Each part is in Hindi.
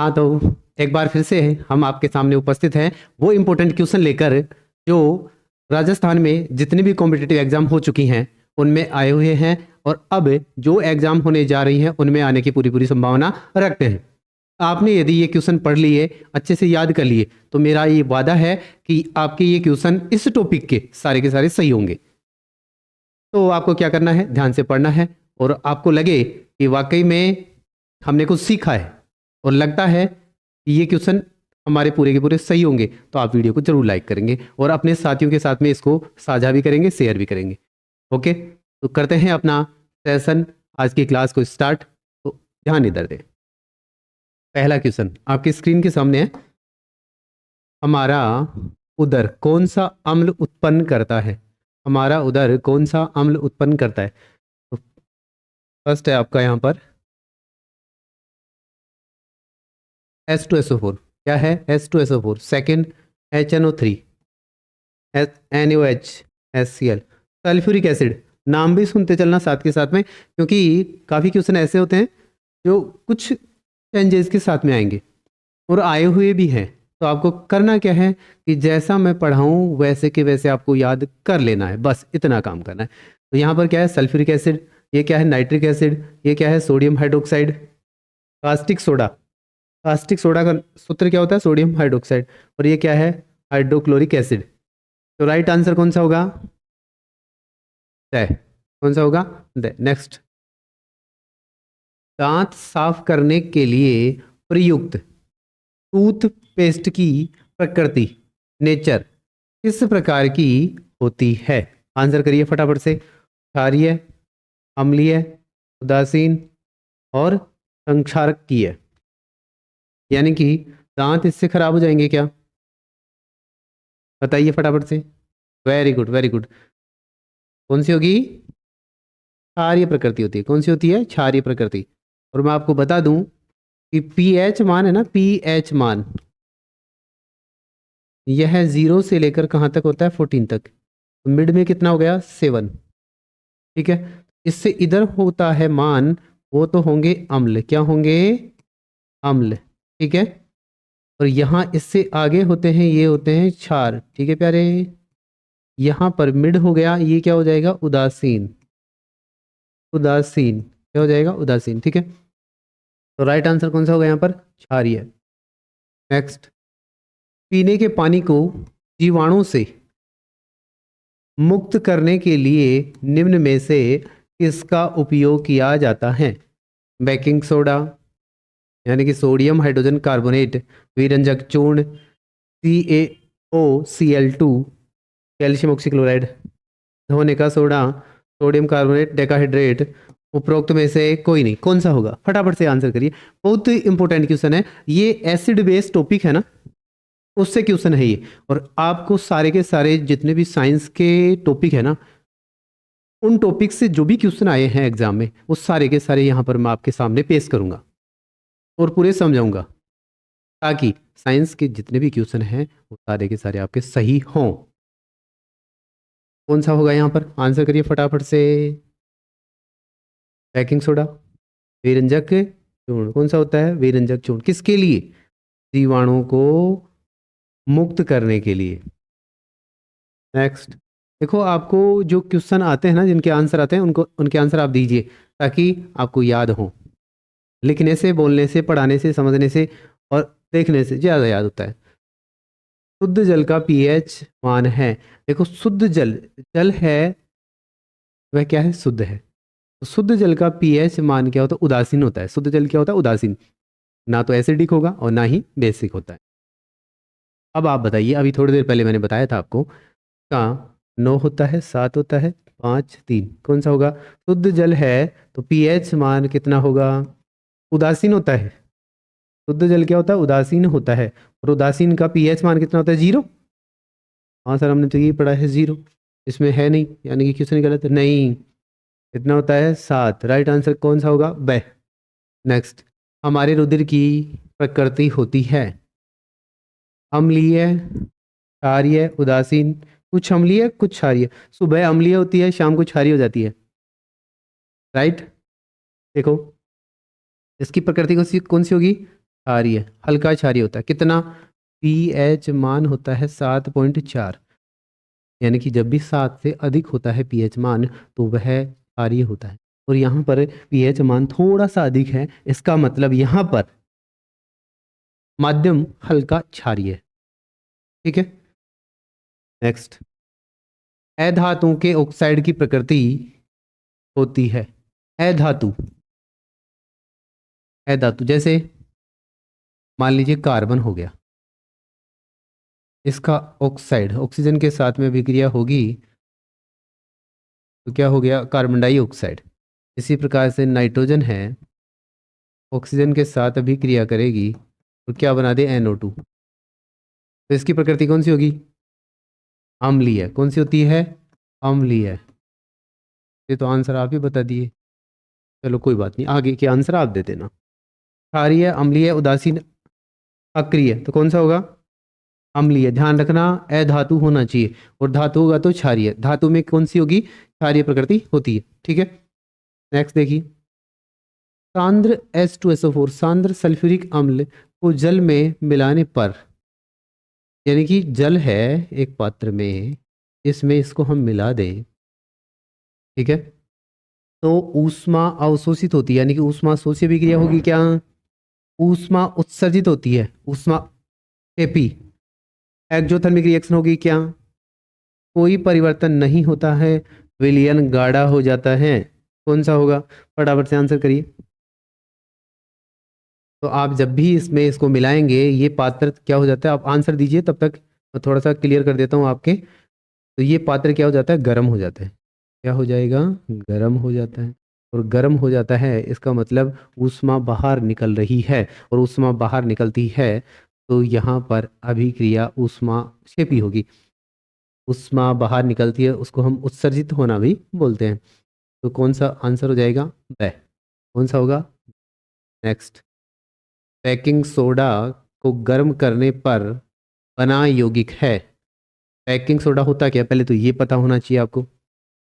हाँ, तो एक बार फिर से हम आपके सामने उपस्थित हैं वो इम्पोर्टेंट क्वेश्चन लेकर जो राजस्थान में जितने भी कॉम्पिटिटिव एग्जाम हो चुकी हैं उनमें आए हुए हैं, और अब जो एग्जाम होने जा रही हैं उनमें आने की पूरी पूरी संभावना रखते हैं। आपने यदि ये क्वेश्चन पढ़ लिए, अच्छे से याद कर लिए, तो मेरा ये वादा है कि आपके ये क्वेश्चन इस टॉपिक के सारे सही होंगे। तो आपको क्या करना है, ध्यान से पढ़ना है, और आपको लगे कि वाकई में हमने कुछ सीखा है और लगता है कि ये क्वेश्चन हमारे पूरे के पूरे सही होंगे, तो आप वीडियो को जरूर लाइक करेंगे और अपने साथियों के साथ में इसको साझा भी करेंगे, शेयर भी करेंगे। ओके, तो करते हैं अपना सेशन, आज की क्लास को स्टार्ट। तो ध्यान इधर दें। पहला क्वेश्चन आपकी स्क्रीन के सामने है। हमारा उदर कौन सा अम्ल उत्पन्न करता है? हमारा उदर कौन सा अम्ल उत्पन्न करता है? तो फर्स्ट है आपका यहाँ पर H2SO4। क्या है? H2SO4। Second HNO3, NaOH, HCl। Sulphuric acid. नाम भी सुनते चलना साथ के साथ में, क्योंकि काफ़ी क्वेश्चन ऐसे होते हैं जो कुछ चेंजेस के साथ में आएंगे और आए हुए भी हैं। तो आपको करना क्या है कि जैसा मैं पढ़ाऊँ वैसे के वैसे आपको याद कर लेना है, बस इतना काम करना है। तो यहाँ पर क्या है? Sulphuric acid. ये क्या है? Nitric acid. ये क्या है? Sodium hydroxide. Caustic soda. Caustic soda का सूत्र क्या होता है? Sodium hydroxide. और ये क्या है? Hydrochloric acid. तो राइट आंसर कौन सा होगा? कौन सा होगा? नेक्स्ट। दांत साफ करने के लिए प्रयुक्त टूथपेस्ट की प्रकृति, नेचर, किस प्रकार की होती है? आंसर करिए फटाफट से। क्षारीय, अम्लीय, उदासीन और संक्षारकीय। यानी कि दांत इससे खराब हो जाएंगे क्या? बताइए फटाफट से। Very good, very good. कौन सी होगी? क्षारीय प्रकृति होती है। कौन सी होती है? क्षारीय प्रकृति। और मैं आपको बता दूं कि पीएच मान है ना, पीएच मान, यह 0 से लेकर कहाँ तक होता है? 14 तक। तो मिड में कितना हो गया? 7। ठीक है, इससे इधर होता है मान, वो तो होंगे अम्ल। क्या होंगे? अम्ल। ठीक है, और यहाँ इससे आगे होते हैं, ये होते हैं क्षार। ठीक है प्यारे, यहाँ पर मिड हो गया, ये क्या हो जाएगा? उदासीन। उदासीन क्या हो जाएगा? उदासीन। ठीक है, तो राइट आंसर कौन सा होगा यहाँ पर? क्षारीय। नेक्स्ट। पीने के पानी को जीवाणु से मुक्त करने के लिए निम्न में से किसका उपयोग किया जाता है? बेकिंग सोडा, यानी कि सोडियम हाइड्रोजन कार्बोनेट, विरंजक चूर्ण, CaOCl2, कैल्शियम ऑक्सीक्लोराइड, धोने का सोडा, सोडियम कार्बोनेट, डेकाहाइड्रेट। उपरोक्त में से कोई नहीं। कौन सा होगा? फटाफट से आंसर करिए। बहुत इंपॉर्टेंट क्वेश्चन है ये, एसिड बेस्ड टॉपिक है ना, उससे क्वेश्चन है ये। और आपको सारे के सारे जितने भी साइंस के टॉपिक है ना, उन टॉपिक से जो भी क्वेश्चन आए हैं एग्जाम में, वो सारे के सारे यहाँ पर मैं आपके सामने पेश करूंगा और पूरे समझाऊंगा, ताकि साइंस के जितने भी क्वेश्चन हैं वो सारे के सारे आपके सही हों। कौन सा होगा यहाँ पर? आंसर करिए फटाफट से। बेकिंग सोडा, विरंजक चूर्ण। कौन सा होता है? विरंजक चूर्ण। किसके लिए? जीवाणुओं को मुक्त करने के लिए। नेक्स्ट। देखो, आपको जो क्वेश्चन आते हैं ना, जिनके आंसर आते हैं, उनको उनके आंसर आप दीजिए ताकि आपको याद हो। लिखने से, बोलने से, पढ़ाने से, समझने से और देखने से ज़्यादा याद होता है। शुद्ध जल का पीएच मान है। देखो, शुद्ध जल, जल है वह क्या है? शुद्ध है। तो शुद्ध जल का पीएच मान क्या होता है? उदासीन होता है। शुद्ध जल क्या होता है? उदासीन। ना तो एसिडिक होगा और ना ही बेसिक होता है। अब आप बताइए, अभी थोड़ी देर पहले मैंने बताया था आपको, का 9 होता है, 7 होता है, 5, 3। कौन सा होगा? शुद्ध जल है तो पीएच मान कितना होगा? उदासीन होता है। शुद्ध जल क्या होता है? उदासीन होता है। और उदासीन का पीएच मान कितना होता है? 0। हाँ सर, हमने तो ये पढ़ा है 0। इसमें है नहीं, यानी कि क्वेश्चन गलत है। नहीं, कितना होता है? 7। राइट आंसर कौन सा होगा? ब। नेक्स्ट। हमारे रुधिर की प्रकृति होती है अम्लीय, क्षारीय, उदासीन। कुछ अम्लीय, कुछ क्षारीय। सुबह अम्लीय होती है, शाम को क्षारीय हो जाती है। राइट। देखो, इसकी प्रकृति कौन सी होगी? क्षारीय, हल्का क्षारीय होता है। कितना? पीएच मान होता है 7.4, यानी कि जब भी 7 से अधिक होता है पीएच मान तो वह क्षारीय होता है। और यहाँ पर पीएच मान थोड़ा सा अधिक है, इसका मतलब यहाँ पर माध्यम हल्का क्षारीय है। ठीक है, नेक्स्ट, अधातुओं के ऑक्साइड की प्रकृति होती है। अधातु, अधातु जैसे मान लीजिए कार्बन हो गया, इसका ऑक्साइड ऑक्सीजन के साथ में अभिक्रिया होगी तो क्या हो गया? Carbon dioxide. इसी प्रकार से नाइट्रोजन है, ऑक्सीजन के साथ अभिक्रिया करेगी तो क्या बना दे? NO2। तो इसकी प्रकृति कौन सी होगी? अम्लीय। कौन सी होती है? अम्लीय। ये तो आंसर आप ही बता दिए। चलो कोई बात नहीं, आगे के आंसर आप दे देना। क्षारीय, अम्लीय, उदासीन, अक्रिय, तो कौन सा होगा? अम्लीय। ध्यान रखना अधातु होना चाहिए, और धातु होगा तो क्षारीय। धातु में कौन सी होगी? क्षारीय प्रकृति होती है। ठीक है, नेक्स्ट देखिए, सांद्र H2SO4 सांद्र सल्फ्यूरिक अम्ल को जल में मिलाने पर, यानी कि जल है एक पात्र में, इसमें इसको हम मिला दें, ठीक है, तो ऊष्मा अवशोषित होती है, यानी कि ऊष्मा शोषी अभिक्रिया होगी। क्या? ऊष्मा उत्सर्जित होती है, ऊष्मा एपी। एक्जोथर्मिक रिएक्शन होगी। क्या? कोई परिवर्तन नहीं होता है, विलयन गाढ़ा हो जाता है। कौन सा होगा? फटाफट से आंसर करिए। तो आप जब भी इसमें इसको मिलाएंगे ये पात्र क्या हो जाता है? आप आंसर दीजिए, तब तक मैं थोड़ा सा क्लियर कर देता हूँ आपके। तो ये पात्र क्या हो जाता है? गर्म हो जाता है। क्या हो जाएगा? गर्म हो जाता है। और गर्म हो जाता है इसका मतलब ऊष्मा बाहर निकल रही है, और ऊष्मा बाहर निकलती है तो यहाँ पर अभिक्रिया ऊष्माक्षेपी होगी। ऊष्मा बाहर निकलती है, उसको हम उत्सर्जित होना भी बोलते हैं। तो कौन सा आंसर हो जाएगा? ब। कौन सा होगा? नेक्स्ट, बेकिंग सोडा को गर्म करने पर बना यौगिक है। बेकिंग सोडा होता क्या? पहले तो ये पता होना चाहिए आपको।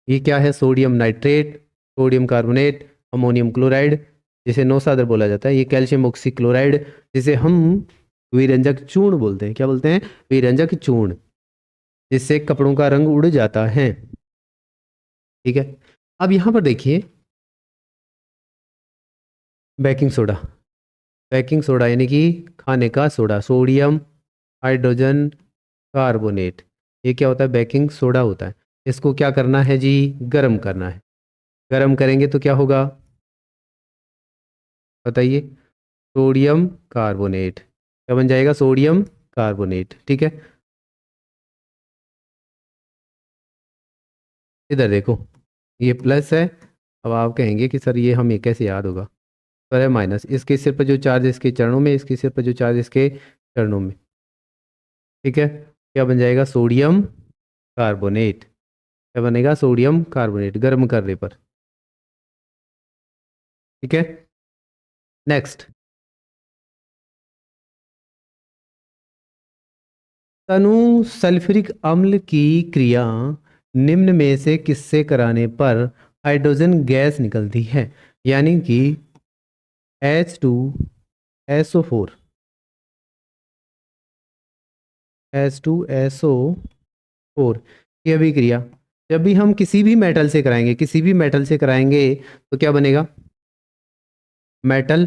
ये क्या है? Sodium nitrate, sodium carbonate, ammonium chloride, जिसे नौसादर बोला जाता है। ये कैल्शियम ऑक्सीक्लोराइड, जिसे हम विरंजक चूर्ण बोलते हैं। क्या बोलते हैं? विरंजक चूर्ण, जिससे कपड़ों का रंग उड़ जाता है। ठीक है, अब यहां पर देखिए, बेकिंग सोडा, बेकिंग सोडा यानी कि खाने का सोडा, सोडियम हाइड्रोजन कार्बोनेट, ये क्या होता है? बेकिंग सोडा होता है। इसको क्या करना है जी? गर्म करना है। गर्म करेंगे तो क्या होगा? बताइए। Sodium carbonate. क्या बन जाएगा? Sodium carbonate. ठीक है, इधर देखो, ये प्लस है। अब आप कहेंगे कि सर ये हमें कैसे याद होगा? पर है माइनस, इसके सिर पर जो चार्ज इसके चरणों में, इसके सिर पर जो चार्ज इसके चरणों में। ठीक है, क्या बन जाएगा? Sodium carbonate. क्या बनेगा? सोडियम कार्बोनेट, गर्म करने पर। ठीक है, नेक्स्ट, तनु सल्फ्यूरिक अम्ल की क्रिया निम्न में से किससे कराने पर हाइड्रोजन गैस निकलती है? यानी कि H2SO4, H2SO4 की अभिक्रिया जब भी हम किसी भी मेटल से कराएंगे, किसी भी मेटल से कराएंगे तो क्या बनेगा? Metal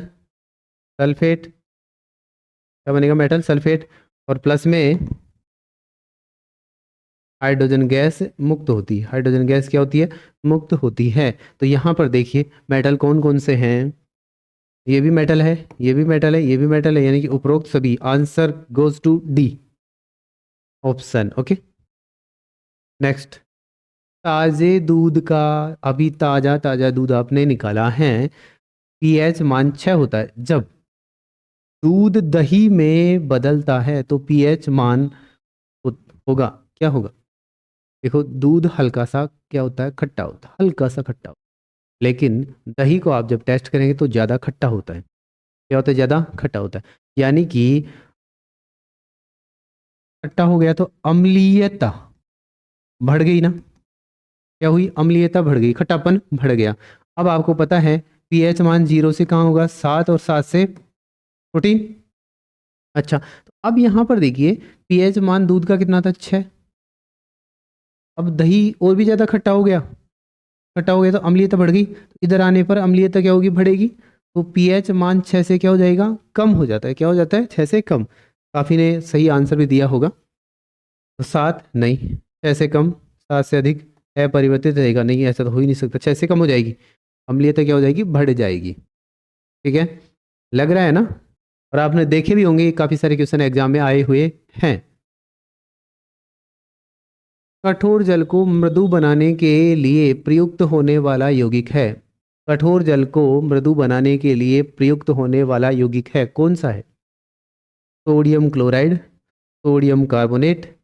sulphate. क्या बनेगा? Metal sulphate. और प्लस में हाइड्रोजन गैस मुक्त होती है। हाइड्रोजन गैस क्या होती है? मुक्त होती है। तो यहाँ पर देखिए मेटल कौन कौन से हैं? ये भी मेटल है, ये भी मेटल है, ये भी मेटल है, यानी कि उपरोक्त सभी। Answer goes to D option. Okay, next, ताजे दूध का, अभी ताजा ताजा दूध आपने निकाला है, पीएच मान 6 होता है। जब दूध दही में बदलता है तो पीएच मान होगा, क्या होगा? देखो दूध हल्का सा क्या होता है? खट्टा होता है, हल्का सा खट्टा होता है। लेकिन दही को आप जब टेस्ट करेंगे तो ज़्यादा खट्टा होता है। क्या होता है? ज़्यादा खट्टा होता है, यानी कि खट्टा हो गया तो अम्लीयता बढ़ गई ना। क्या हुई? अम्लीयता बढ़ गई, खट्टापन बढ़ गया। अब आपको पता है पीएच मान 0 से कहाँ होगा? 7, और 7 से प्रोटीन। अच्छा, तो अब यहाँ पर देखिए पीएच मान दूध का कितना था, 6। अब दही और भी ज़्यादा खट्टा हो गया, खट्टा हो गया तो अम्लीयता बढ़ गई, इधर आने पर अम्लीयता क्या होगी, बढ़ेगी। तो पीएच मान 6 से क्या हो जाएगा, कम हो जाता है। क्या हो जाता है, 6 से कम। काफ़ी ने सही आंसर भी दिया होगा। तो 7 नहीं, 6 से कम, 7 से अधिक अपरिवर्तित रहेगा, नहीं ऐसा तो हो ही नहीं सकता। 6 से कम हो जाएगी, अम्लीयता क्या हो जाएगी, बढ़ जाएगी। ठीक है, लग रहा है ना। और आपने देखे भी होंगे, काफ़ी सारे क्वेश्चन एग्जाम में आए हुए हैं। कठोर जल को मृदु बनाने के लिए प्रयुक्त होने वाला यौगिक है। कठोर जल को मृदु बनाने के लिए प्रयुक्त होने वाला यौगिक है, कौन सा है? Sodium chloride, sodium carbonate,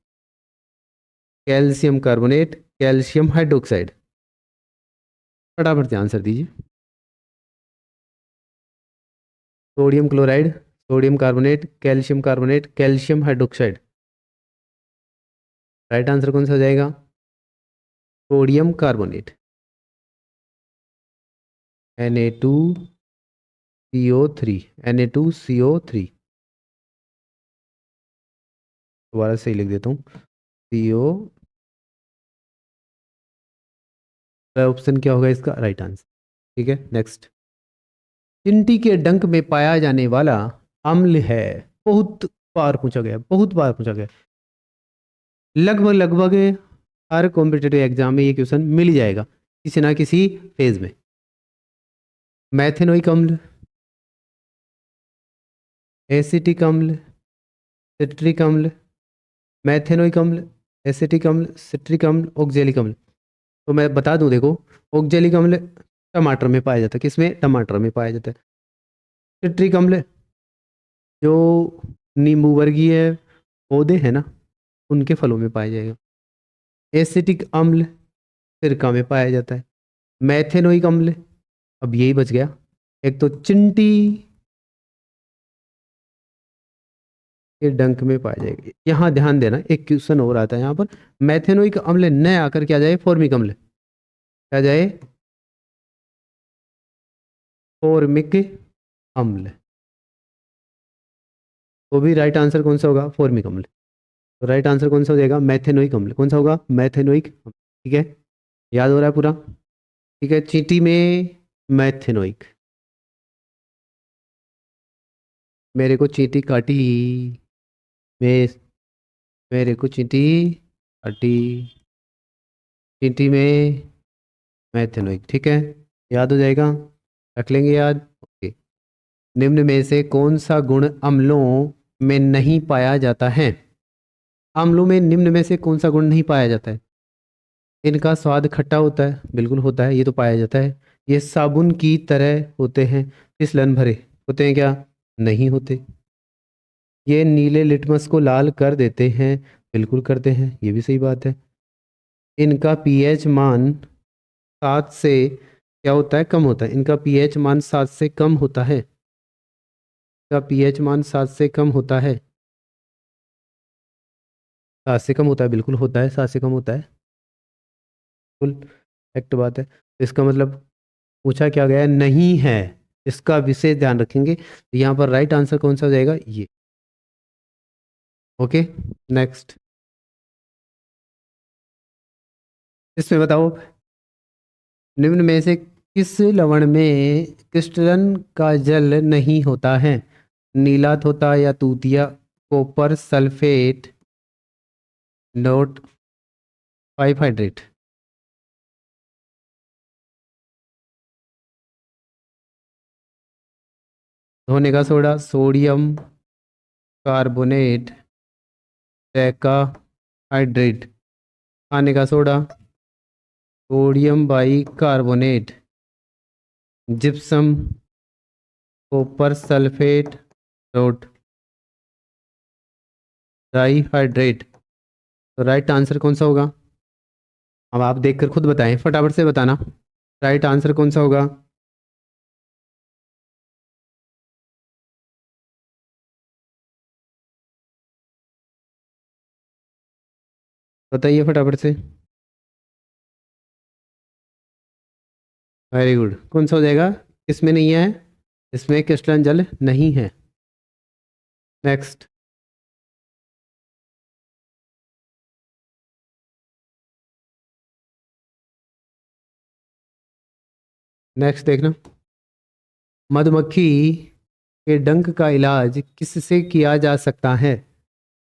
calcium carbonate, calcium hydroxide. फटाफट से आंसर दीजिए। Sodium chloride, sodium carbonate, calcium carbonate, calcium hydroxide. Right answer कौन सा हो जाएगा? Sodium carbonate, Na2CO3, Na2CO3। दोबारा सही लिख देता हूँ, CO। ऑप्शन क्या होगा इसका राइट आंसर? ठीक है, नेक्स्ट। चिंटी के डंक में पाया जाने वाला अम्ल है। बहुत बार पूछा गया, बहुत बार पूछा गया, लगभग लगभग हर कॉम्पिटेटिव एग्जाम में ये क्वेश्चन मिल ही जाएगा किसी ना किसी फेज में। मैथेनोइक अम्ल, एसिटिक अम्ल, सिट्रिक अम्ल, मैथेनोइक अम्ल, एसिटिक अम्ल, सिट्रिक अम्ल, ऑक्जेलिक अम्ल। तो मैं बता दूं, देखो ऑक्जेलिक अम्ल टमाटर में पाया जाता है, किसमें? टमाटर में पाया जाता है। सिट्रिक अम्ल जो नींबू वर्गीय पौधे हैं ना, उनके फलों में पाया जाएगा। एसिटिक अम्ल सिरका में पाया जाता है। मैथेनोइक अम्ल, अब यही बच गया, एक तो चिंटी के डंक में पाया जाएगा। यहाँ ध्यान देना, एक क्वेश्चन और आता है यहाँ पर, मैथेनोइक अम्ल न आकर क्या जाए, फॉर्मिक अम्ल। क्या जाए? फॉर्मिक अम्ल। तो भी राइट आंसर कौन सा होगा? फॉर्मिक अम्ल। तो राइट आंसर कौन सा हो जाएगा? मैथेनोइक अम्ल। कौन सा होगा? मैथेनोइक अम्ल। ठीक है, याद हो रहा है पूरा? ठीक है, चींटी में मैथेनोइक। मेरे को चींटी काटी, मैं मेरे को चींटी काटी, चींटी में मैथेनोइक। ठीक है, याद हो जाएगा, रख लेंगे याद। ओके। निम्न में से कौन सा गुण अम्लों में नहीं पाया जाता है? अम्लों में निम्न में से कौन सा गुण नहीं पाया जाता है? इनका स्वाद खट्टा होता है, बिल्कुल होता है, ये तो पाया जाता है। ये साबुन की तरह होते हैं, फिसलन भरे होते हैं क्या? नहीं होते। ये नीले लिटमस को लाल कर देते हैं, बिल्कुल करते हैं, ये भी सही बात है। इनका पीएच मान 7 से क्या होता है? कम होता है। इनका पीएच मान 7 से कम होता है। का पीएच मान 7 से कम होता है। 7 से कम होता है, बिल्कुल होता है, 7 से कम होता है, बिल्कुल फैक्ट बात है। तो इसका मतलब पूछा क्या गया है? नहीं है। इसका विशेष ध्यान रखेंगे। तो यहाँ पर राइट आंसर कौन सा हो जाएगा? ये। Okay, next. इसमें बताओ, निम्न में से किस लवण में क्रिस्टलन का जल नहीं होता है? नीला तोता या तूतिया, कॉपर सल्फेट, नोट 5 हाइड्रेट। धोने का soda, sodium carbonate, decahydrate. खाने का soda, sodium bicarbonate, gypsum, copper sulphate, note dihydrate. तो राइट आंसर कौन सा होगा? अब आप देखकर खुद बताएं, फटाफट से बताना, राइट आंसर कौन सा होगा? बताइए फटाफट से। वेरी गुड, कौन सा हो जाएगा? किसमें नहीं है? इसमें क्रिस्टलन जल नहीं है। नेक्स्ट, नेक्स्ट देखना, मधुमक्खी के डंक का इलाज किससे किया जा सकता है?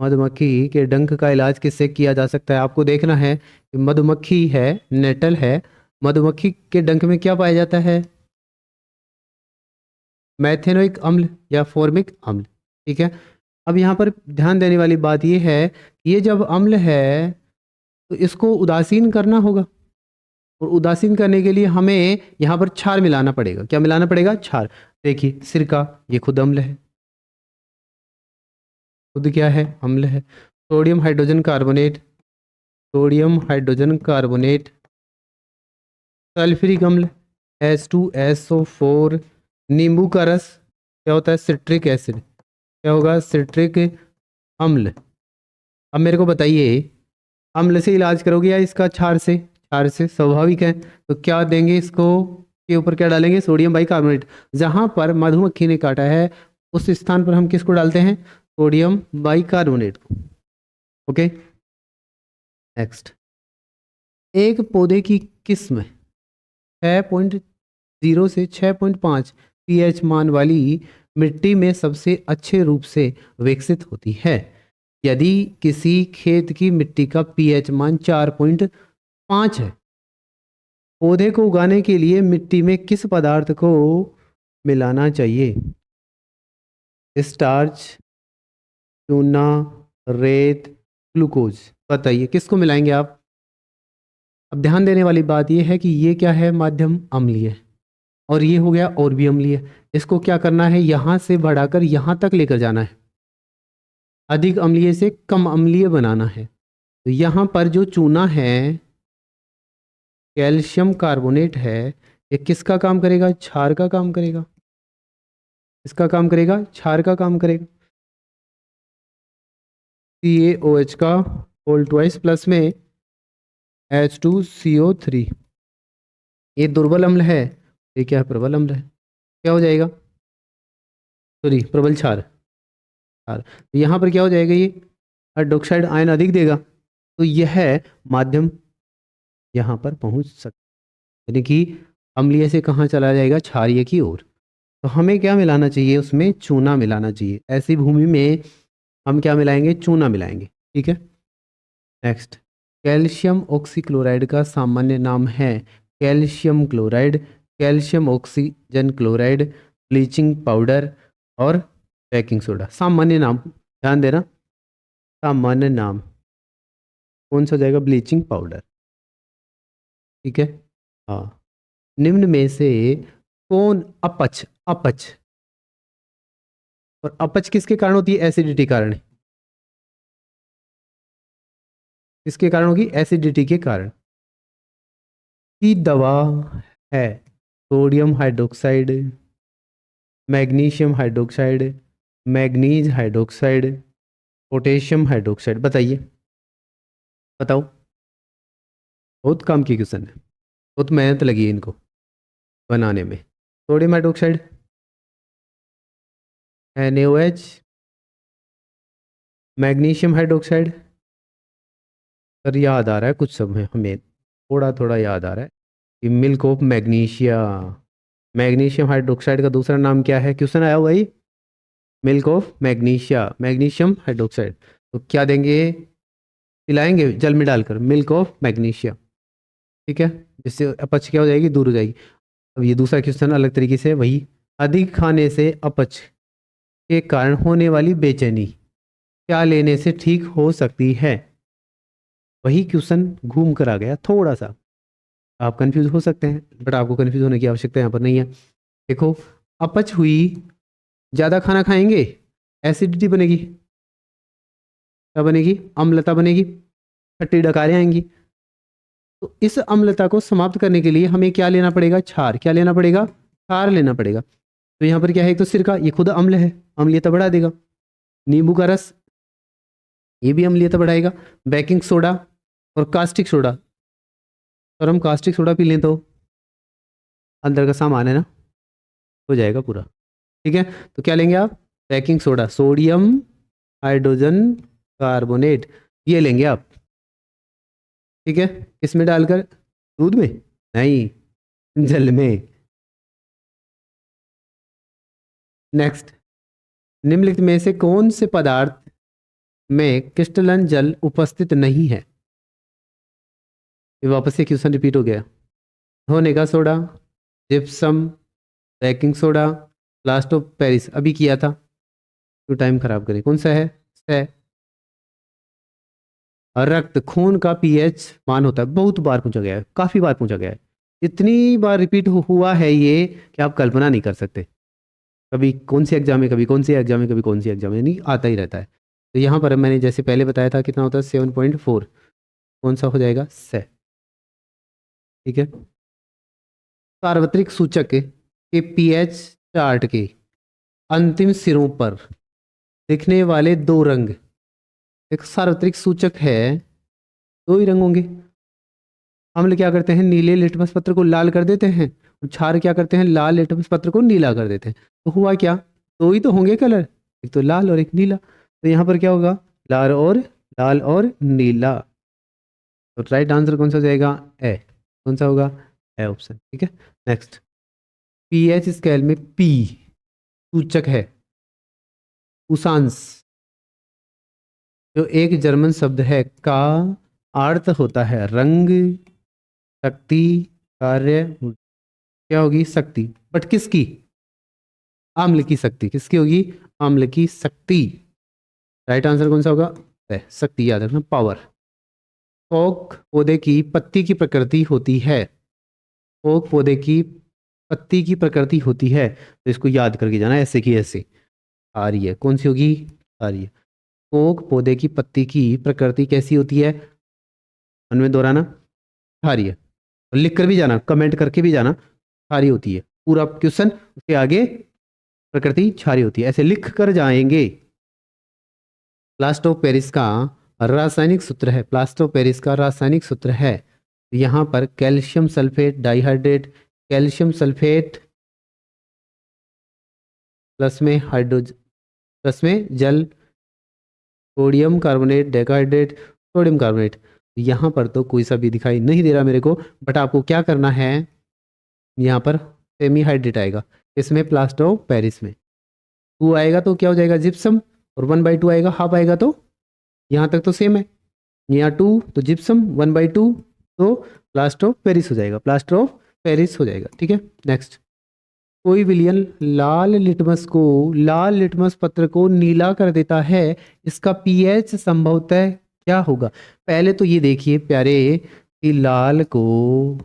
मधुमक्खी के डंक का इलाज किससे किया जा सकता है? आपको देखना है कि मधुमक्खी है, नेटल है, मधुमक्खी के डंक में क्या पाया जाता है? मैथेनोइक अम्ल या फॉर्मिक अम्ल। ठीक है, अब यहाँ पर ध्यान देने वाली बात यह है कि ये जब अम्ल है तो इसको उदासीन करना होगा, और उदासीन करने के लिए हमें यहाँ पर क्षार मिलाना पड़ेगा। क्या मिलाना पड़ेगा? क्षार। देखिए सिरका, ये खुद अम्ल है, खुद क्या है? अम्ल है। Sodium hydrogen carbonate, sodium hydrogen carbonate, sulphuric अम्ल H2SO4, नींबू का रस क्या होता है? Citric acid. क्या होगा? सिट्रिक अम्ल। अब मेरे को बताइए, अम्ल से इलाज करोगे या इसका क्षार से? क्षार से, स्वाभाविक है। तो क्या देंगे इसको, के ऊपर क्या डालेंगे? Sodium bicarbonate. जहां पर मधुमक्खी ने काटा है उस स्थान पर हम किसको डालते हैं? सोडियम बाइकार्बोनेट को। ओके, नेक्स्ट, एक पौधे की किस्म 6.0 से 6.5 pH मान वाली मिट्टी में सबसे अच्छे रूप से विकसित होती है। यदि किसी खेत की मिट्टी का pH मान 4.5 है, पौधे को उगाने के लिए मिट्टी में किस पदार्थ को मिलाना चाहिए? स्टार्च, चूना, रेत, ग्लूकोज। बताइए किसको मिलाएंगे आप? अब ध्यान देने वाली बात यह है कि ये क्या है? माध्यम अम्लीय, और ये हो गया और भी अम्लीय। इसको क्या करना है? यहाँ से बढ़ाकर यहाँ तक लेकर जाना है, अधिक अम्लीय से कम अम्लीय बनाना है। तो यहाँ पर जो चूना है, कैल्शियम कार्बोनेट है, ये किसका काम करेगा? क्षार का काम करेगा। इसका काम करेगा? क्षार का काम करेगा। CaOH का होल ट्वाइस प्लस में H2CO3, ये दुर्बल अम्ल है, ये क्या है? प्रबल अम्ल है। क्या हो जाएगा? सॉरी, प्रबल क्षार। क्षार, तो यहाँ पर क्या हो जाएगा? ये हाइड्रोक्साइड आयन अधिक देगा, तो यह माध्यम यहाँ पर पहुँच सकता, यानी कि अम्लीय से कहाँ चला जाएगा? क्षारीय की ओर। तो हमें क्या मिलाना चाहिए? उसमें चूना मिलाना चाहिए। ऐसी भूमि में हम क्या मिलाएंगे? चूना मिलाएंगे। ठीक है, नेक्स्ट, कैल्शियम ऑक्सीक्लोराइड का सामान्य नाम है calcium chloride, calcium oxygen chloride, bleaching powder और बेकिंग सोडा। सामान्य नाम ध्यान देना, सामान्य नाम कौन सा हो जाएगा? Bleaching powder. ठीक है, हाँ। निम्न में से कौन अपच, अपच, और अपच किसके कारण होती है? एसिडिटी कारण। किसके कारण होगी? एसिडिटी के कारण। की दवा है sodium hydroxide, magnesium hydroxide, manganese hydroxide, potassium hydroxide. बताइए, बताओ। बहुत काम की क्वेश्चन है, बहुत मेहनत लगी है इनको बनाने में। Sodium hydroxide NaOH, magnesium hydroxide, sir याद आ रहा है कुछ समय, हमें थोड़ा थोड़ा याद आ रहा है कि milk of magnesia. Magnesium hydroxide का दूसरा नाम क्या है? क्वेश्चन आया हुआ ही, milk of magnesia, magnesium hydroxide. तो क्या देंगे? पिलाएंगे जल में डालकर, मिल्क ऑफ मैग्नीशिया। ठीक है, जिससे अपच क्या हो जाएगी? दूर हो जाएगी। अब ये दूसरा क्वेश्चन अलग तरीके से वही, अधिक खाने से अपच के कारण होने वाली बेचैनी क्या लेने से ठीक हो सकती है? वही क्वेश्चन घूम कर आ गया थोड़ा सा, आप कंफ्यूज हो सकते हैं, बट आपको कंफ्यूज होने की आवश्यकता यहाँ पर नहीं है। देखो, अपच हुई, ज़्यादा खाना खाएंगे, एसिडिटी बनेगी, क्या बनेगी? अम्लता बनेगी, खट्टी डकारें आएंगी। तो इस अम्लता को समाप्त करने के लिए हमें क्या लेना पड़ेगा? क्षार। क्या लेना पड़ेगा? क्षार लेना पड़ेगा। तो यहाँ पर क्या है? एक तो सिरका, ये खुद अम्ल है, अम्लीयता बढ़ा देगा। नींबू का रस, ये भी अम्लीयता बढ़ाएगा। बेकिंग सोडा और कास्टिक सोडा, और हम कास्टिक सोडा पी लें तो अंदर का सामान है ना, हो जाएगा पूरा। ठीक है, तो क्या लेंगे आप? Baking soda, sodium hydrogen carbonate, ये लेंगे आप, ठीक है। किसमें डालकर? दूध में? नहीं, जल में। नेक्स्ट, निम्नलिखित में से कौन से पदार्थ में क्रिस्टलन जल उपस्थित नहीं है? ये वापस से क्वेश्चन रिपीट हो गया। धोने का soda, gypsum, baking soda, plaster of Paris, अभी किया था, तो टाइम खराब करें, कौन सा है? और रक्त, खून का पीएच मान होता है, बहुत बार पूछा गया है, काफी बार पूछा गया है, इतनी बार रिपीट हुआ है ये कि आप कल्पना नहीं कर सकते। कभी कौन सी एग्जाम में, कभी कौन सी एग्जाम में, कभी कौन सी एग्जाम में, नहीं आता ही रहता है। तो यहाँ पर मैंने जैसे पहले बताया था कितना होता है 7.4, कौन सा हो जाएगा? से, ठीक है। सार्वत्रिक सूचक के पीएच चार्ट के अंतिम सिरों पर दिखने वाले दो रंग, एक सार्वत्रिक सूचक है, दो ही रंग होंगे। अम्ल क्या करते हैं? नीले लिटमस पत्र को लाल कर देते हैं, और क्षार क्या करते हैं? लाल लिटमस पत्र को नीला कर देते हैं। तो हुआ क्या? दो ही तो होंगे कलर, एक तो लाल और एक नीला। तो यहाँ पर क्या होगा? लाल और नीला। तो राइट आंसर कौन सा हो जाएगा? ए। कौन सा होगा? ए ऑप्शन, ठीक है। नेक्स्ट, पीएच स्केल में पी सूचक है उषांश, जो एक जर्मन शब्द है, का अर्थ होता है रंग, शक्ति, कार्य, क्या होगी? शक्ति, बट किसकी? अम्ल की शक्ति। किसकी होगी? अम्ल की शक्ति। राइट आंसर कौन सा होगा? शक्ति, याद रखना, पावर। कोक पौधे की पत्ती की प्रकृति होती है, कोक पौधे की पत्ती की प्रकृति होती है, तो इसको याद करके जाना, ऐसे की ऐसे आ रही है, कौन सी होगी? आ रही है। कोक पौधे की पत्ती की प्रकृति कैसी होती है? मन में दोहराना, क्षारीय है। और लिख कर भी जाना, कमेंट करके भी जाना, क्षारीय होती है, पूरा क्वेश्चन उसके आगे प्रकृति क्षारीय होती है, ऐसे लिख कर जाएंगे। प्लास्टर ऑफ पेरिस का रासायनिक सूत्र है, प्लास्टर ऑफ पेरिस का रासायनिक सूत्र है, यहाँ पर calcium sulphate dihydrate, calcium sulphate plus में हाइड्रोजन, प्लस में जल, sodium carbonate decahydrate, sodium carbonate. यहाँ पर तो कोई सा भी दिखाई नहीं दे रहा मेरे को, बट आपको क्या करना है, यहाँ पर सेमी हाइड्रेट आएगा, इसमें प्लास्टर ऑफ पेरिस में 2 आएगा तो क्या हो जाएगा? जिप्सम, और 1/2 आएगा, हाफ आएगा, तो यहाँ तक तो सेम है, यहाँ 2 तो जिप्सम, 1/2 तो प्लास्टर ऑफ पेरिस हो जाएगा, प्लास्टर ऑफ पेरिस हो जाएगा, ठीक है। नेक्स्ट, कोई विलयन लाल लिटमस पत्र को नीला कर देता है, इसका पीएच संभवतः क्या होगा? पहले तो ये देखिए प्यारे कि लाल को,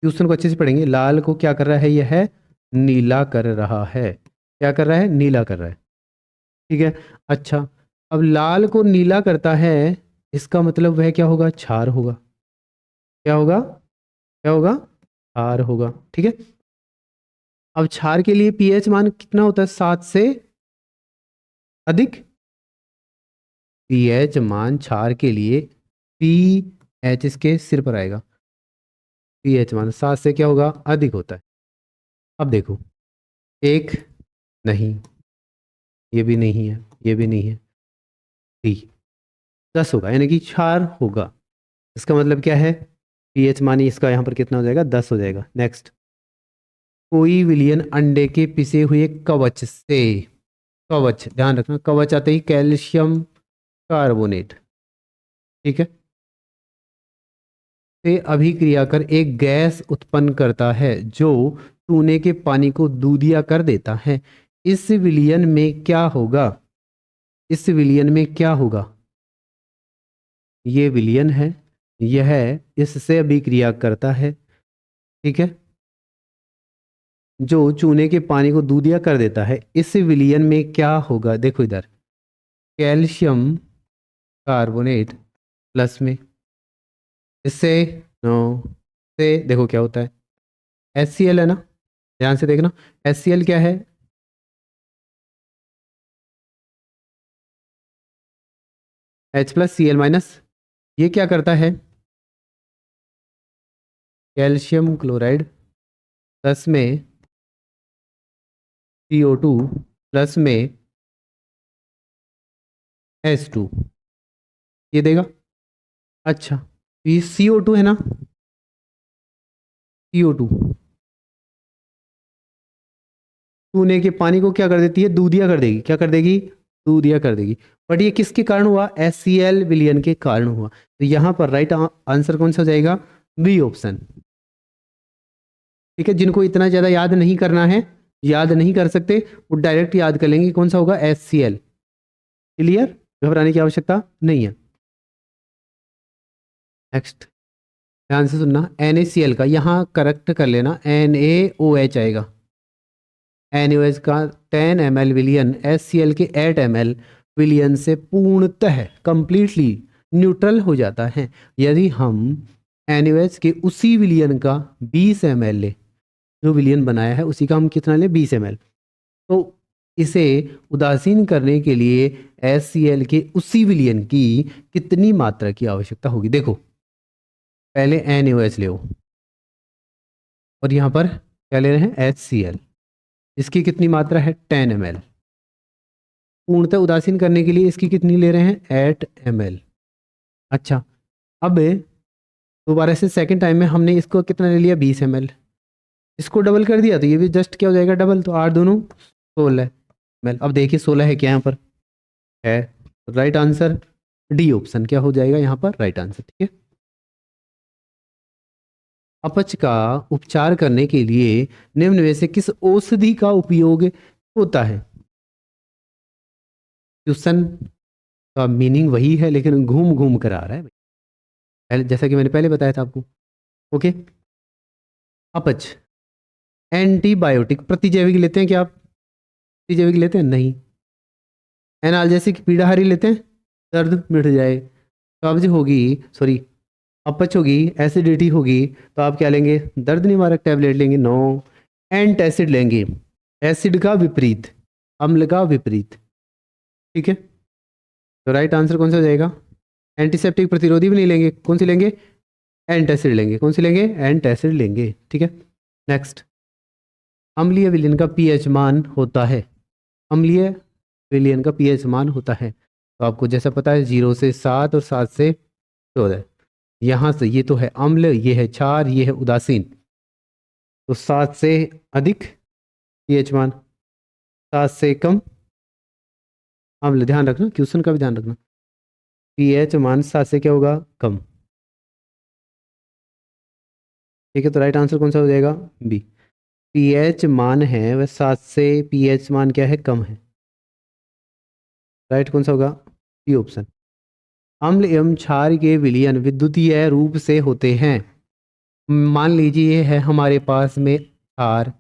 क्वेश्चन को अच्छे से पढ़ेंगे, लाल को क्या कर रहा है? यह नीला कर रहा है, क्या कर रहा है? नीला कर रहा है, ठीक है। अच्छा, अब लाल को नीला करता है, इसका मतलब वह क्या होगा? क्षार होगा, क्या होगा? क्या होगा? क्षार होगा, ठीक है। अब क्षार के लिए पीएच मान कितना होता है? 7 से अधिक। पीएच मान क्षार के लिए पीएच इसके सिर पर आएगा, पीएच मान 7 से क्या होगा? अधिक होता है। अब देखो, एक नहीं, ये भी नहीं है, ये भी नहीं है, 10 होगा, यानी कि क्षार होगा। इसका मतलब क्या है? पीएच मान इसका यहाँ पर कितना हो जाएगा? 10 हो जाएगा। नेक्स्ट, कोई विलियन अंडे के पिसे हुए कवच से, कवच ध्यान रखना, कवच आते ही कैल्शियम कार्बोनेट, ठीक है, से अभिक्रिया कर एक गैस उत्पन्न करता है जो चूने के पानी को दूधिया कर देता है। इस विलियन में क्या होगा? इस विलियन में क्या होगा? ये विलियन है, यह इससे अभिक्रिया करता है, ठीक है, जो चूने के पानी को दूधिया कर देता है। इस विलियन में क्या होगा? देखो इधर, कैल्शियम कार्बोनेट प्लस में, इससे नो से देखो क्या होता है? HCl है ना, ध्यान से देखना, HCl क्या है? H+Cl-, ये क्या करता है? कैल्शियम क्लोराइड प्लस में CO2 प्लस में H2 ये देगा। अच्छा ये CO2 है ना, CO2 चूने के पानी को क्या कर देती है, दूधिया कर देगी। क्या कर देगी, दूधिया कर देगी। बट ये किसके कारण हुआ, HCl विलयन के कारण हुआ। तो यहां पर राइट आंसर कौन सा हो जाएगा, बी ऑप्शन। ठीक है, जिनको इतना ज़्यादा याद नहीं करना है, याद नहीं कर सकते, वो डायरेक्ट याद कर लेंगे कौन सा होगा, HCl। क्लियर, घबराने की आवश्यकता नहीं है। नेक्स्ट ध्यान से सुनना, NaCl का यहाँ करेक्ट कर लेना, NaOH आएगा। NaOH का 10 ml विलियन HCl के 8 ml विलियन से पूर्णतः कंप्लीटली न्यूट्रल हो जाता है। यदि हम NaOH के उसी विलियन का 20 ml ले, जो विलियन बनाया है उसी का हम कितना ले, 20 ml, तो इसे उदासीन करने के लिए HCl के उसी विलियन की कितनी मात्रा की आवश्यकता होगी। देखो पहले NaOH ले और यहाँ पर क्या ले रहे हैं, HCl, इसकी कितनी मात्रा है, 10 ml। पूर्णतः उदासीन करने के लिए इसकी कितनी ले रहे हैं, 8 ml। अच्छा अब दोबारा से सेकंड टाइम में हमने इसको कितना ले लिया, 20 ml। इसको डबल कर दिया तो ये भी जस्ट क्या हो जाएगा, डबल। तो 8 दूनों 16 ml। अब देखिए 16 है क्या यहाँ पर, है राइट आंसर डी ऑप्शन क्या हो जाएगा यहाँ पर, राइट आंसर। ठीक है, अपच का उपचार करने के लिए निम्न में से किस औषधि का उपयोग होता है। क्वेश्चन का मीनिंग वही है लेकिन घूम घूम कर आ रहा है पहले, जैसा कि मैंने पहले बताया था आपको। ओके, अपच एंटीबायोटिक, प्रतिजैविक लेते हैं क्या आप, प्रतिजैविक लेते हैं नहीं। एनाल्जेसिक पीड़ाहारी लेते हैं, दर्द मिट जाए। कब्ज होगी, सॉरी अपच होगी, एसिडिटी होगी, तो आप क्या लेंगे, दर्द निवारक टैबलेट लेंगे, नो। एंटासिड लेंगे, एसिड का विपरीत, अम्ल का विपरीत। ठीक है, तो राइट आंसर कौन सा हो जाएगा, एंटीसेप्टिक प्रतिरोधी भी नहीं लेंगे, कौन सी लेंगे, एंटासिड लेंगे। कौन सी लेंगे, एंटासिड लेंगे। ठीक है, नेक्स्ट, अम्लीय विलयन का पीएच मान होता है, अम्लीय विलयन का पीएच मान होता है, तो आपको जैसा पता है 0 से 7 और 7 से 14। यहाँ से ये तो है अम्ल, ये है क्षार, ये है उदासीन, तो 7 से अधिक पीएच मान, 7 से कम अम्ल। ध्यान रखना, क्वेश्चन का भी ध्यान रखना, पीएच मान 7 से क्या होगा, कम। ठीक है, तो राइट आंसर कौन सा हो जाएगा, बी। पीएच मान है वह 7 से, पीएच मान क्या है, कम है। राइट कौन सा होगा, बी ऑप्शन। अम्ल एवं क्षार के विलयन विद्युतीय रूप से होते हैं। मान लीजिए ये है हमारे पास में क्षार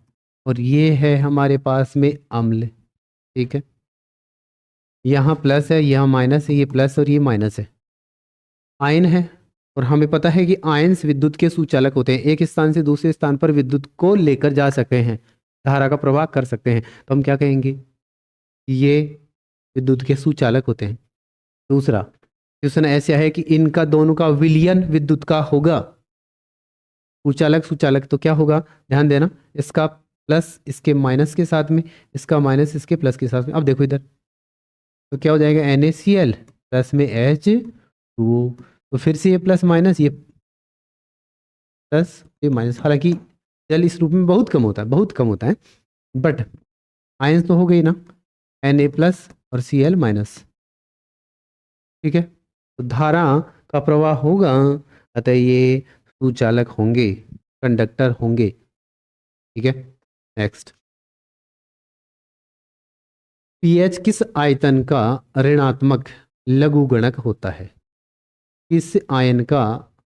और ये है हमारे पास में अम्ल। ठीक है, यहाँ प्लस है, यहाँ माइनस है, ये प्लस और ये माइनस है, आयन है। और हमें पता है कि आयन्स विद्युत के सुचालक होते हैं, एक स्थान से दूसरे स्थान पर विद्युत को लेकर जा सकते हैं, धारा का प्रवाह कर सकते हैं, तो हम क्या कहेंगे, ये विद्युत के सुचालक होते हैं। दूसरा क्वेश्चन ऐसा है कि इनका दोनों का विलयन विद्युत का होगा, सुचालक सुचालक, तो क्या होगा, ध्यान देना, इसका प्लस इसके माइनस के साथ में, इसका माइनस इसके प्लस के साथ में। अब देखो इधर, तो क्या हो जाएगा, NaCl प्लस में H2O, तो फिर से ये प्लस माइनस, ये प्लस ये माइनस। हालांकि जल इस रूप में बहुत कम होता है, बहुत कम होता है, बट आयंस तो हो गई ना, Na प्लस और Cl माइनस। ठीक है, तो धारा का प्रवाह होगा, अतः ये सुचालक होंगे, कंडक्टर होंगे। ठीक है, नेक्स्ट, पीएच किस आयतन का ऋणात्मक लघुगणक होता है, किस आयन का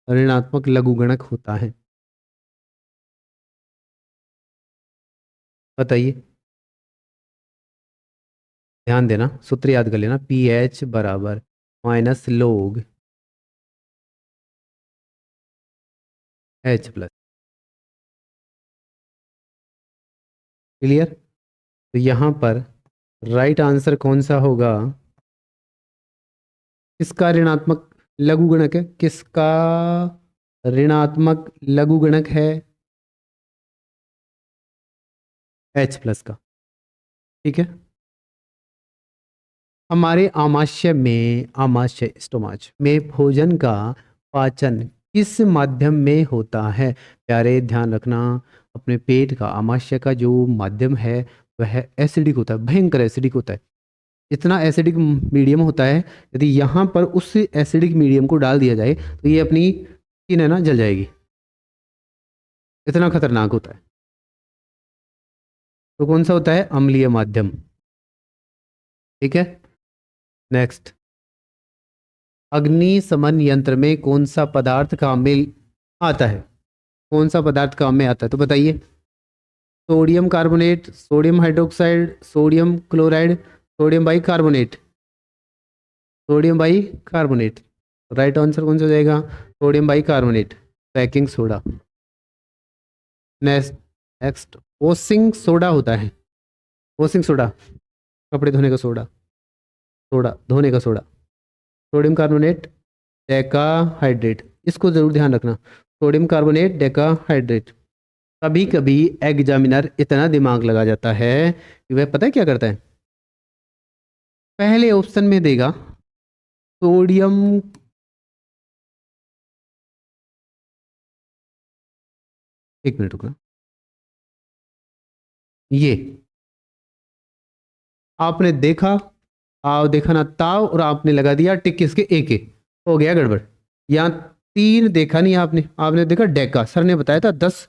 ऋणात्मक लघुगणक होता है, बताइए। ध्यान देना, सूत्र याद कर लेना, पीएच बराबर माइनस लोग H प्लस। क्लियर, तो यहाँ पर राइट आंसर कौन सा होगा, किसका ऋणात्मक लघुगणक है, किसका ऋणात्मक लघुगणक है, H प्लस का। ठीक है, हमारे आमाशय स्टोमच में भोजन का पाचन किस माध्यम में होता है? प्यारे ध्यान रखना, अपने पेट का आमाशय का जो माध्यम है वह एसिडिक होता है, भयंकर एसिडिक होता है। इतना एसिडिक मीडियम होता है, यदि यहाँ पर उस एसिडिक मीडियम को डाल दिया जाए तो ये अपनी स्किन है ना जल जाएगी, इतना खतरनाक होता है। तो कौन सा होता है? अम्लीय माध्यम। ठीक है, नेक्स्ट। अग्निशमन यंत्र में कौन सा पदार्थ काम में आता है? कौन सा पदार्थ काम में आता है तो बताइए। Sodium carbonate, sodium hydroxide, sodium chloride, sodium bicarbonate. Sodium bicarbonate, right answer कौन सा हो जाएगा? Sodium bicarbonate, baking soda. Next next washing soda होता है, वॉशिंग सोडा, कपड़े धोने का सोडा, सोडा धोने का सोडा। सोडियम कार्बोनेट, डेकाहाइड्रेट, इसको जरूर ध्यान रखना, सोडियम कार्बोनेट, डेकाहाइड्रेट। कभी कभी एग्जामिनर इतना दिमाग लगा जाता है कि वह पता है क्या करता है, पहले ऑप्शन में देगा सोडियम, एक मिनट रुकना, ये आपने देखा, आप देखा ना ताव, और आपने लगा दिया टिक किसके? ए के, हो गया गड़बड़। यहाँ 3 देखा नहीं आपने, आपने देखा डेका, सर ने बताया था 10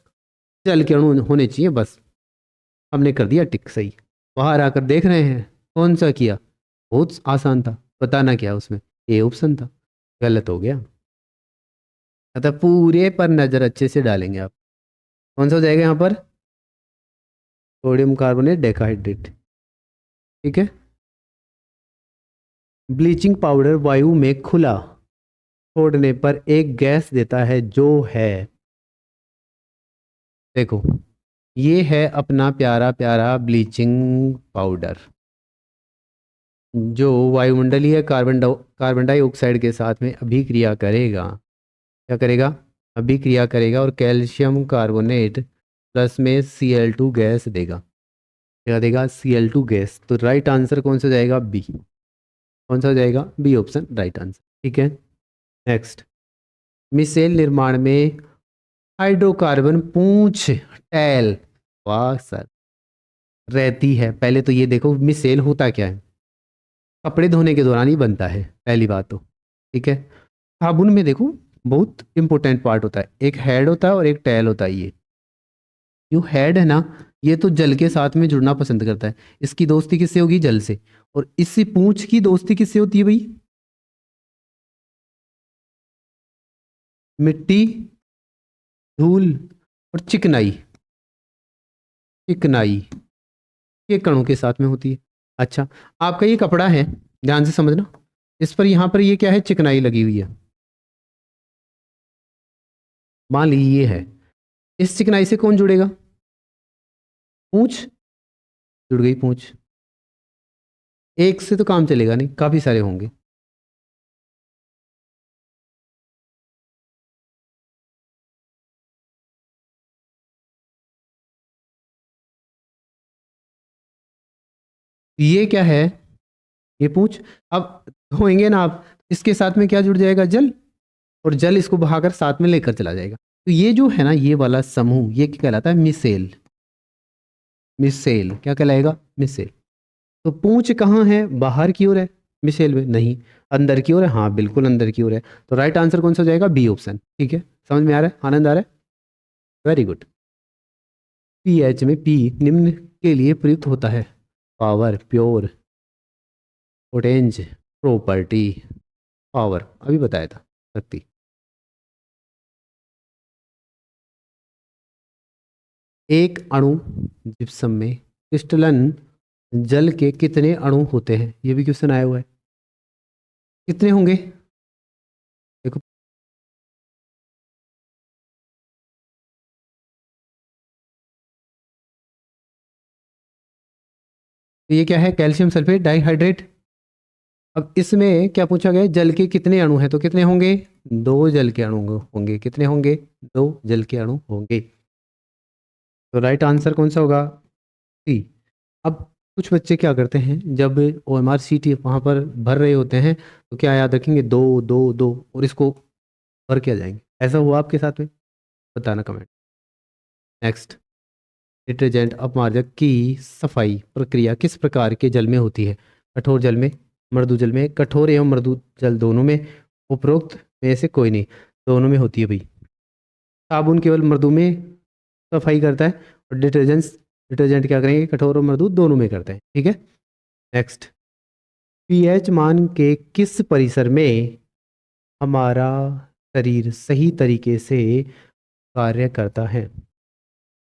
जल के अणु होने चाहिए, बस हमने कर दिया टिक सही। बाहर आकर देख रहे हैं कौन सा किया, बहुत आसान था, बताना क्या उसमें, ए ऑप्शन था, गलत हो गया। अतः पूरे पर नजर अच्छे से डालेंगे आप। कौन सा हो जाएगा यहाँ पर? Sodium carbonate, decahydrate. ठीक है। ब्लीचिंग पाउडर वायु में खुला छोड़ने पर एक गैस देता है जो है, देखो ये है अपना प्यारा प्यारा ब्लीचिंग पाउडर, जो वायुमंडलीय कार्बन डाइऑक्साइड के साथ में अभिक्रिया करेगा। क्या करेगा? अभिक्रिया करेगा और कैल्शियम कार्बोनेट प्लस में Cl2 गैस देगा। क्या देगा? Cl2 gas. तो राइट आंसर कौन सा जाएगा? बी। कौन सा हो जाएगा? B option right answer. ठीक है, नेक्स्ट। मिसेल निर्माण में हाइड्रोकार्बन पूंछ टैल, वाह सर, रहती है। पहले तो ये देखो मिसेल होता क्या है, कपड़े धोने के दौरान ही बनता है, पहली बात तो। ठीक है, साबुन में देखो बहुत इंपॉर्टेंट पार्ट होता है, एक हेड होता है और एक टैल होता है। ये जो हेड है ना, ये तो जल के साथ में जुड़ना पसंद करता है, इसकी दोस्ती किससे होगी? जल से। और इसी पूंछ की दोस्ती किससे होती है भाई? मिट्टी, धूल और चिकनाई, चिकनाई ये कणों के साथ में होती है। अच्छा, आपका ये कपड़ा है, ध्यान से समझना, इस पर यहाँ पर ये क्या है? चिकनाई लगी हुई है। मान ली ये है, इस चिकनाई से कौन जुड़ेगा? पूंछ, जुड़ गई पूंछ। एक से तो काम चलेगा नहीं, काफी सारे होंगे। ये क्या है? ये पूंछ। अब धोएंगे ना आप, इसके साथ में क्या जुड़ जाएगा? जल, और जल इसको बहाकर साथ में लेकर चला जाएगा। तो ये जो है ना, ये वाला समूह, ये क्या कहलाता है? मिसेल। मिसेल क्या कहलाएगा? मिसेल। तो पूंछ कहाँ है? बाहर की ओर है, मिसेल में नहीं, अंदर की ओर है। हाँ बिल्कुल अंदर की ओर है। तो राइट आंसर कौन सा हो जाएगा? B option. ठीक है, समझ में आ रहा है? आनंद आ रहा है? Very good. पीएच में पी निम्न के लिए प्रयुक्त होता है: पावर, प्योर, पोटेंज, प्रॉपर्टी। पावर अभी बताया था, शक्ति। एक अणु जिप्सम में क्रिस्टलन जल के कितने अणु होते हैं? ये भी क्वेश्चन आया हुआ है, कितने होंगे? देखो, ये क्या है? Calcium sulphate dihydrate. अब इसमें क्या पूछा गया? जल के कितने अणु हैं, तो कितने होंगे? 2 जल के अणु होंगे। कितने होंगे? 2 जल के अणु होंगे। तो राइट आंसर कौन सा होगा? सी। अब कुछ बच्चे क्या करते हैं, जब OMR शीट वहाँ पर भर रहे होते हैं तो क्या याद रखेंगे, 2 2 2 और इसको भर के आ जाएंगे। ऐसा हुआ आपके साथ में? बताना कमेंट। नेक्स्ट, डिटर्जेंट अपमार्जक की सफाई प्रक्रिया किस प्रकार के जल में होती है? कठोर जल में, मृदु जल में, कठोर एवं मृदु जल दोनों में, उपरोक्त में से कोई नहीं, दोनों में होती है भाई। साबुन केवल मृदु में सफाई करता है और डिटर्जेंट क्या करेंगे, कठोर और मृदु दोनों में करते हैं। ठीक है। नेक्स्ट, पीएच मान के किस परिसर में हमारा शरीर सही तरीके से कार्य करता है?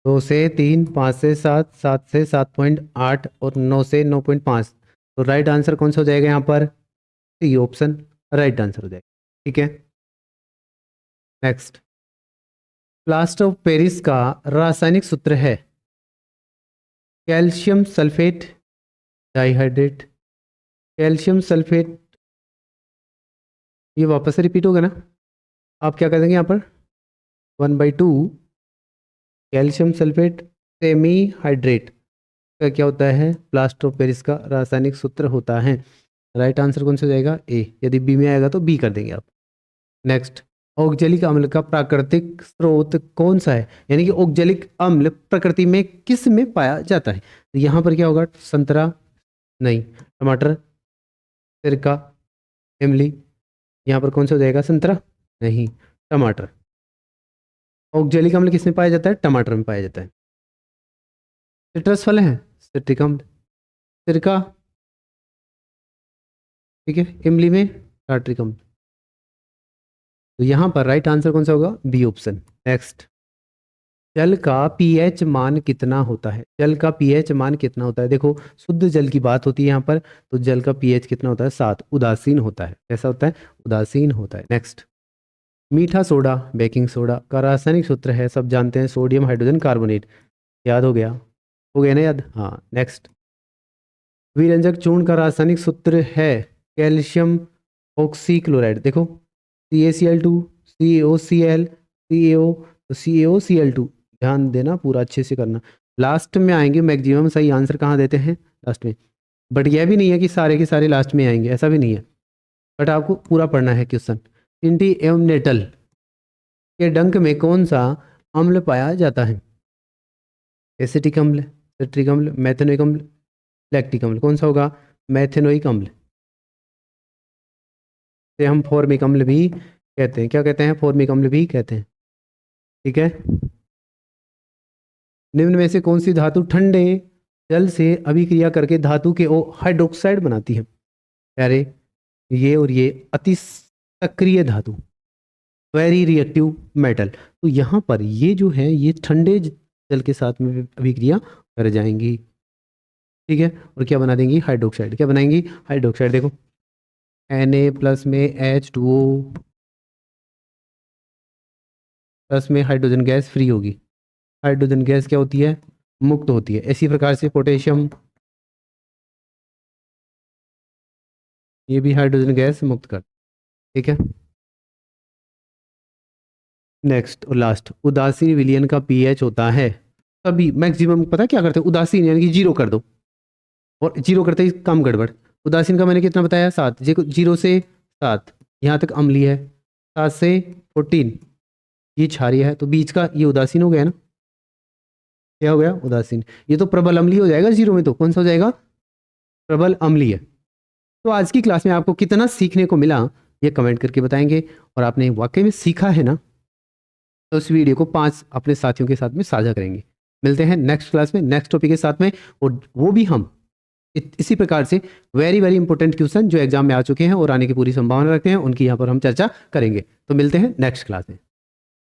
2 से 3, 5 से 7, 7 से 7.8 और 9 से 9.5। तो राइट आंसर कौन सा हो जाएगा यहाँ पर? सी ऑप्शन राइट आंसर हो जाएगा। ठीक है। नेक्स्ट, प्लास्टर ऑफ पेरिस का रासायनिक सूत्र है calcium sulphate dihydrate, calcium sulphate, ये वापस से रिपीट होगा ना, आप क्या कर देंगे यहाँ पर 1/2 कैल्शियम सल्फेट सेमी हाइड्रेट का क्या होता है, प्लास्टर ऑफ पेरिस का रासायनिक सूत्र होता है। राइट आंसर कौन सा हो जाएगा? ए। यदि बी में आएगा तो बी कर देंगे आप। नेक्स्ट, औगजेलिक अम्ल का प्राकृतिक स्रोत कौन सा है? यानी कि औगजेलिक अम्ल प्रकृति में किस में पाया जाता है? तो यहाँ पर क्या होगा, संतरा नहीं, टमाटर, सिरका, इमली। यहाँ पर कौन सा हो जाएगा, संतरा नहीं, टमाटर। औगजेलिक अम्ल किस में पाया जाता है? टमाटर में पाया जाता है। सिट्रस फल है, सिट्रिक अम्ल, सिरका, ठीक है, इमली में टार्ट्रिक अम्ल। तो यहाँ पर राइट आंसर कौन सा होगा? B option. नेक्स्ट, जल का पीएच मान कितना होता है? जल का पीएच मान कितना होता है? देखो, शुद्ध जल की बात होती है यहाँ पर, तो जल का पीएच कितना होता है? 7। उदासीन होता है। कैसा होता है? उदासीन होता है। नेक्स्ट, मीठा सोडा, बेकिंग सोडा का रासायनिक सूत्र है, सब जानते हैं, सोडियम हाइड्रोजन कार्बोनेट। याद हो गया? हो गया ना याद? हाँ। नेक्स्ट, विरंजक चूर्ण का रासायनिक सूत्र है कैल्शियम ऑक्सीक्लोराइड। देखो, CaCl2, CaOCl, CaO, तो CaOCl2। ध्यान देना, पूरा अच्छे से करना। लास्ट में आएंगे मैक्सिमम सही आंसर कहाँ देते हैं? लास्ट में। बट यह भी नहीं है कि सारे के सारे लास्ट में आएंगे, ऐसा भी नहीं है, बट आपको पूरा पढ़ना है क्वेश्चन। टिंटी एवं नेटल के डंक में कौन सा अम्ल पाया जाता है? एसिटिक अम्ल, सिट्रिक अम्ल, मैथेनोइक अम्ल, लैक्टिक अम्ल। कौन सा होगा? मैथेनोइक अम्ल से हम फॉर्मिक अम्ल भी कहते हैं। क्या कहते हैं? फॉर्मिक अम्ल भी कहते हैं। ठीक है। निम्न में से कौन सी धातु ठंडे जल से अभिक्रिया करके धातु के हाइड्रोक्साइड बनाती है? अरे ये और ये अति सक्रिय धातु, वेरी रिएक्टिव मेटल। तो यहाँ पर ये जो है ये ठंडे जल के साथ में अभिक्रिया कर जाएंगी। ठीक है। और क्या बना देंगी? हाइड्रोक्साइड। क्या बनाएंगी? हाइड्रोक्साइड। देखो, Na+ में H2O प्लस में हाइड्रोजन गैस फ्री होगी। हाइड्रोजन गैस क्या होती है? मुक्त होती है। इसी प्रकार से पोटेशियम, ये भी हाइड्रोजन गैस मुक्त कर। ठीक है। नेक्स्ट और लास्ट, उदासीन विलयन का पीएच होता है तभी मैक्सिमम, पता क्या करते हैं? उदासीन यानी कि 0 कर दो, और 0 करते ही कम गड़बड़। उदासीन का मैंने कितना बताया? 7। 0 से 7 यहाँ तक अम्लीय है, 7 से 14 ये क्षारीय है, तो बीच का ये उदासीन हो गया ना। क्या हो गया? उदासीन। ये तो प्रबल अम्लीय हो जाएगा 0 में, तो कौन सा हो जाएगा? प्रबल अम्लीय। तो आज की क्लास में आपको कितना सीखने को मिला ये कमेंट करके बताएंगे, और आपने वाकई में सीखा है ना, तो उस वीडियो को 5 अपने साथियों के साथ में साझा करेंगे। मिलते हैं नेक्स्ट क्लास में नेक्स्ट टॉपिक के साथ में, और वो भी हम इसी प्रकार से वेरी वेरी इंपॉर्टेंट क्वेश्चन जो एग्जाम में आ चुके हैं और आने की पूरी संभावना रखते हैं, उनकी यहाँ पर हम चर्चा करेंगे। तो मिलते हैं नेक्स्ट क्लास में।